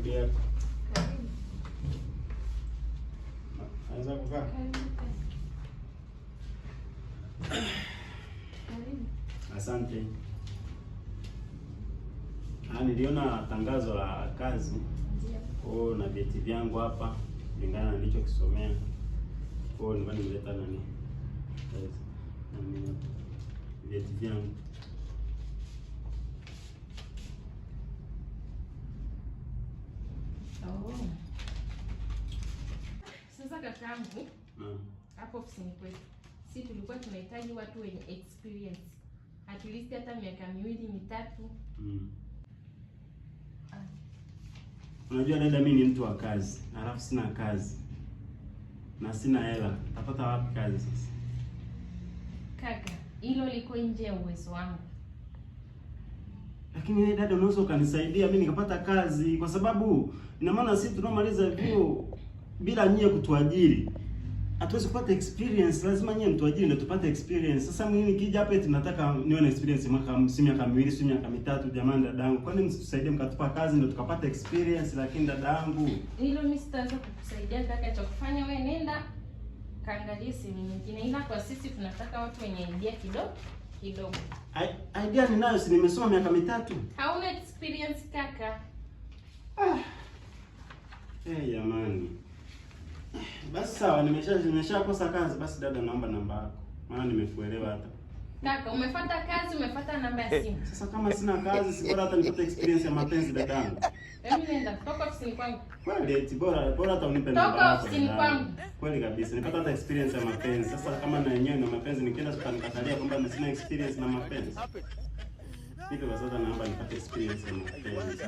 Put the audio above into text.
Rudia. Anza kukaa. Asante. Niliona tangazo la kazi. Ndio. Na vyeti vyangu hapa kulingana na nilichokisomea. Nimeleta nani? Vyeti vyangu. Sasa kakaangu, hapo ofisini kwetu sisi tulikuwa tunahitaji watu wenye experience. At least hata miaka 2-3. Unajua dada, mimi ni mtu wa kazi, alafu sina kazi. Na sina hela. Napata wapi kazi sasa? Kaka, hilo liko nje ya uwezo wangu. Lakini wewe dada, unaweza ukanisaidia mimi nikapata kazi, kwa sababu ina maana sisi tunaomaliza vyuo bila nyie kutuajiri hatuwezi kupata experience. Lazima nyie mtuajiri ndio tupate experience. Sasa mimi nikija hapa eti nataka niwe na experience miaka 2, miaka 3. Jamani dadangu, kwani msitusaidie mkatupa kazi ndio tukapata experience? Lakini dadangu, hilo mimi sitaweza kukusaidia kaka. Cha kufanya wewe nenda kaangalie sehemu nyingine, ila kwa sisi tunataka watu wenye idea kidogo. Idea ninayo, si nimesoma miaka 3. Hauna experience kaka. Jamani. Basi sawa, nimeshakosa kazi. Basi dada, naomba namba yako. Maana nimekuelewa hata. Kaka, umefuata kazi, umefuata namba ya simu. Sasa kama sina kazi, si bora hata nipate experience ya mapenzi dadangu. Mimi nenda toka ofisini kwangu. Kweli eti bora hata unipe namba yako. Toka ofisini kwangu. Kweli kabisa. Nipata hata experience ya mapenzi. Sasa kama na yenyewe na mapenzi nikienda sitanikatalia kwamba sina experience na mapenzi. Hivyo basi sasa naomba nipate experience ya mapenzi.